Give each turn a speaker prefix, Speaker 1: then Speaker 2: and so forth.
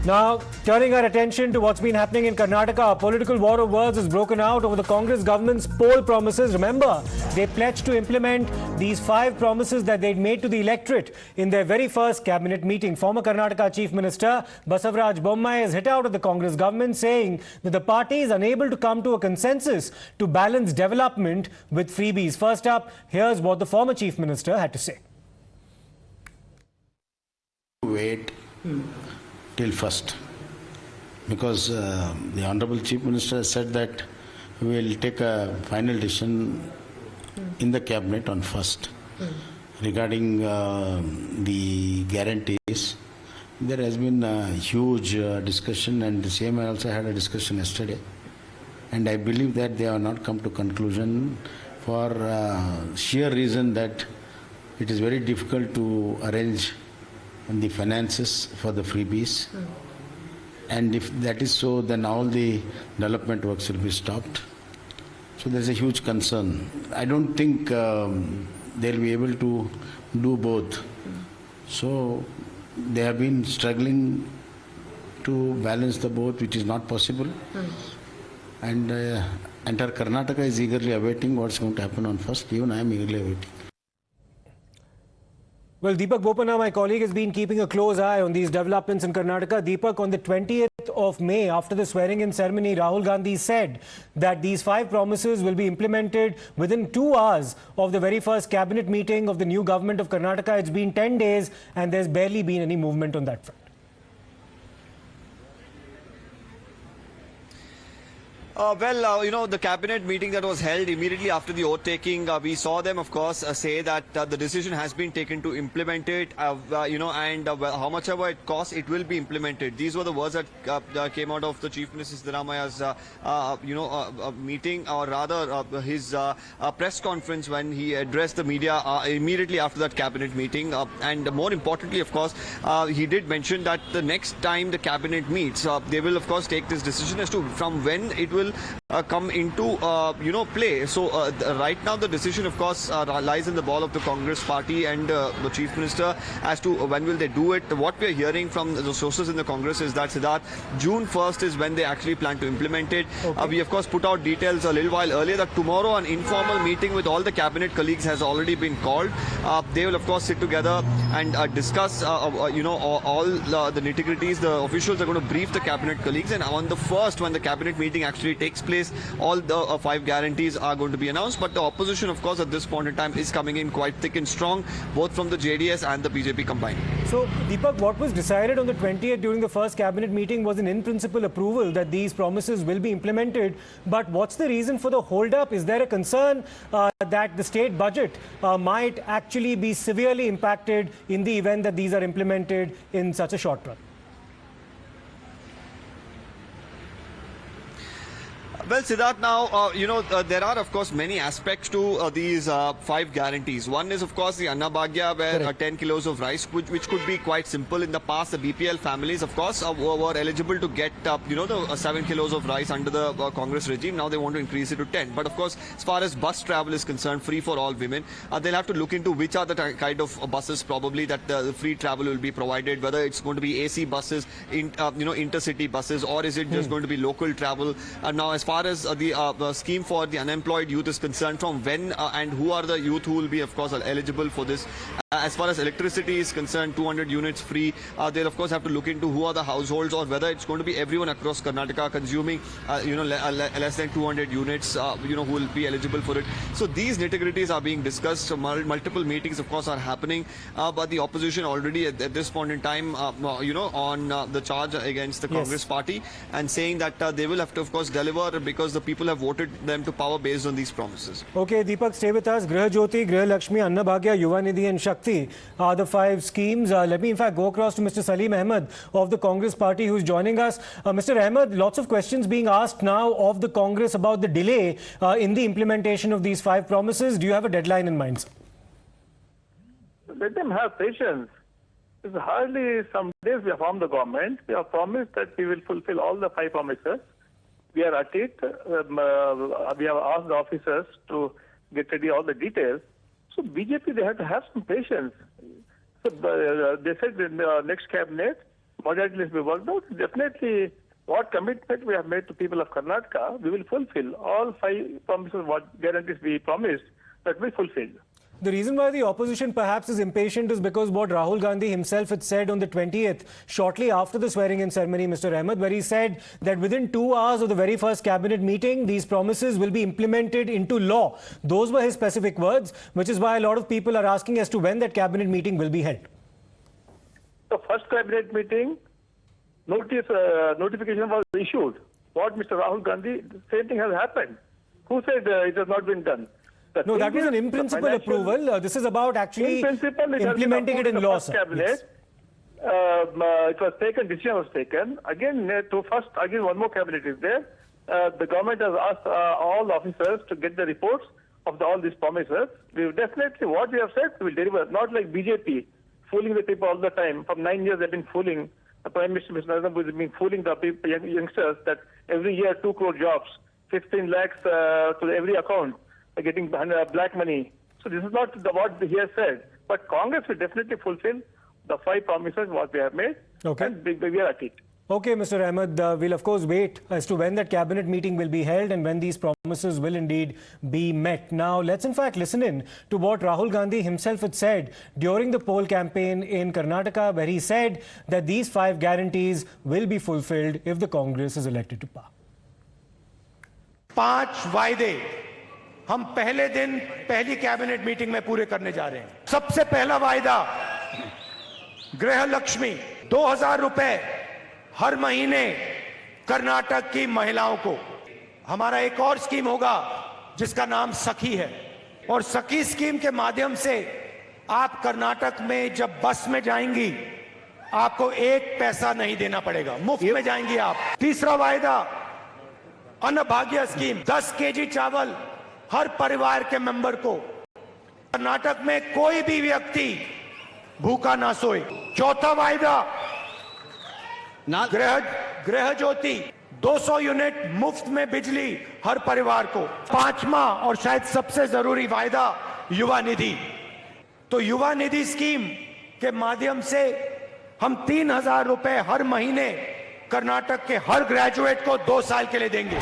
Speaker 1: Now, turning our attention to what's been happening in Karnataka, a political war of words has broken out over the Congress government's poll promises. Remember, they pledged to implement these 5 promises that they'd made to the electorate in their very first cabinet meeting. Former Karnataka Chief Minister Basavaraj Bommai has hit out at the Congress government, saying that the party is unable to come to a consensus to balance development with freebies. First up, here's what the former Chief Minister had to say.
Speaker 2: Wait till first, because the Honorable Chief Minister has said that we will take a final decision in the cabinet on first regarding the guarantees. There has been a huge discussion, and the same I also had a discussion yesterday, and I believe that they have not come to conclusion for sheer reason that it is very difficult to arrange the finances for the freebies, and if that is so, then all the development works will be stopped. So there is a huge concern. I don't think they will be able to do both. So they have been struggling to balance the both, which is not possible. And entire Karnataka is eagerly awaiting what's going to happen on first. Even I am eagerly awaiting.
Speaker 1: Well, Deepak Bopana, my colleague, has been keeping a close eye on these developments in Karnataka. Deepak, on the 20th of May, after the swearing-in ceremony, Rahul Gandhi said that these 5 promises will be implemented within 2 hours of the very first cabinet meeting of the new government of Karnataka. It's been 10 days and there's barely been any movement on that front.
Speaker 3: The cabinet meeting that was held immediately after the oath-taking, we saw them, of course, say that the decision has been taken to implement it, and how much ever it costs, it will be implemented. These were the words that came out of the Chief Minister Siddaramaya's, meeting, or rather his press conference when he addressed the media immediately after that cabinet meeting. And more importantly, of course, he did mention that the next time the cabinet meets, they will, of course, take this decision as to from when it will come into play. So right now the decision, of course, lies in the ball of the Congress party and the Chief Minister as to when will they do it. What we are hearing from the sources in the Congress is that, Siddharth, June 1st is when they actually plan to implement it. Okay. We of course put out details a little while earlier that tomorrow an informal meeting with all the cabinet colleagues has already been called. They will of course sit together and discuss all the nitty-gritties. The officials are going to brief the cabinet colleagues, and on the first, when the cabinet meeting actually takes place, all the 5 guarantees are going to be announced. But the opposition, of course, at this point in time is coming in quite thick and strong, both from the JDS and the BJP combined.
Speaker 1: So, Deepak, what was decided on the 20th during the first cabinet meeting was an in-principle approval that these promises will be implemented. But what's the reason for the hold-up? Is there a concern that the state budget might actually be severely impacted in the event that these are implemented in such a short run?
Speaker 3: Well, Siddharth, now, there are, of course, many aspects to these 5 guarantees. One is, of course, the Annabhagya, where 10 kilos of rice, which could be quite simple. In the past, the BPL families, of course, were eligible to get, the 7 kilos of rice under the Congress regime. Now they want to increase it to 10. But, of course, as far as bus travel is concerned, free for all women, they'll have to look into which are the kind of buses probably that the free travel will be provided, whether it's going to be AC buses, intercity buses, or is it just going to be local travel. Now, as far as the scheme for the unemployed youth is concerned, from when and who are the youth who will be, of course, eligible for this. As far as electricity is concerned, 200 units free. They'll, of course, have to look into who are the households, or whether it's going to be everyone across Karnataka consuming, less than 200 units, who will be eligible for it. So these nitty-gritties are being discussed. So multiple meetings, of course, are happening. But the opposition already at this point in time, on the charge against the Congress party, and saying that they will have to, of course, deliver because the people have voted them to power based on these promises.
Speaker 1: Okay, Deepak, stay with us. Griha Jyoti, Griha Lakshmi, Annabhagya, Yuva Nidhi and Shakti are the 5 schemes. Let me in fact go across to Mr. Salim Ahmed of the Congress party who's joining us. Mr. Ahmed, lots of questions being asked now of the Congress about the delay in the implementation of these 5 promises. Do you have a deadline in mind, sir?
Speaker 4: Let them have patience. It's hardly some days we have formed the government. We have promised that we will fulfill all the 5 promises. We are at it. We have asked the officers to get ready all the details. So BJP, they have to have some patience. So they said in the next cabinet, majority list be worked out, definitely what commitment we have made to people of Karnataka, we will fulfill. All 5 promises, what guarantees we promised, that we fulfilled.
Speaker 1: The reason why the opposition perhaps is impatient is because what Rahul Gandhi himself had said on the 20th, shortly after the swearing-in ceremony, Mr. Ahmed, where he said that within 2 hours of the very first cabinet meeting, these promises will be implemented into law. Those were his specific words, which is why a lot of people are asking as to when that cabinet meeting will be held.
Speaker 4: The first cabinet meeting, notification was issued. What Mr. Rahul Gandhi, the same thing has happened. Who said it has not been done?
Speaker 1: No, that was an in-principle approval. This is about actually implementing it in law, sir. Yes.
Speaker 4: It was taken, decision was taken. Again, one more cabinet is there. The government has asked all the officers to get the reports of all these promises. We will definitely, what we have said, we will deliver. Not like BJP, fooling the people all the time. For 9 years, they've been fooling. The Prime Minister, Mr. Narendra Modi, has been fooling the people, youngsters that every year 2 crore jobs, 15 lakhs to every account. Getting black money. So this is not what he has said. But Congress will definitely fulfill the 5 promises what we have made.
Speaker 1: Okay.
Speaker 4: And we are at it.
Speaker 1: Okay, Mr. Ahmed, we'll of course wait as to when that cabinet meeting will be held and when these promises will indeed be met. Now, let's in fact listen in to what Rahul Gandhi himself had said during the poll campaign in Karnataka, where he said that these 5 guarantees will be fulfilled if the Congress is elected to power.
Speaker 5: 5 वायदे हम पहले दिन पहली cabinet meeting में पूरे करने जा रहे हैं। सबसे पहला वायदा गृह लक्ष्मी 2000 रुपए हर महीने कर्नाटक की महिलाओं को। हमारा एक और स्कीम होगा जिसका नाम सखी है और सखी स्कीम के माध्यम से आप कर्नाटक में जब बस में जाएंगी आपको 1 पैसा नहीं देना पड़ेगा, मुफ्त में जाएंगी आप। तीसरा वायदा अन्न भाग्य स्कीम 10 केजी चावल हर परिवार के मेंबर को। कर्नाटक में कोई भी व्यक्ति भूखा ना सोए। चौथा वायदा गृह ज्योति 200 यूनिट मुफ्त में बिजली हर परिवार को। 5वां और शायद सबसे जरूरी वायदा युवा निधि। तो युवा निधि स्कीम के माध्यम से हम 3000 रुपए हर महीने कर्नाटक के हर ग्रेजुएट को 2 साल के लिए देंगे।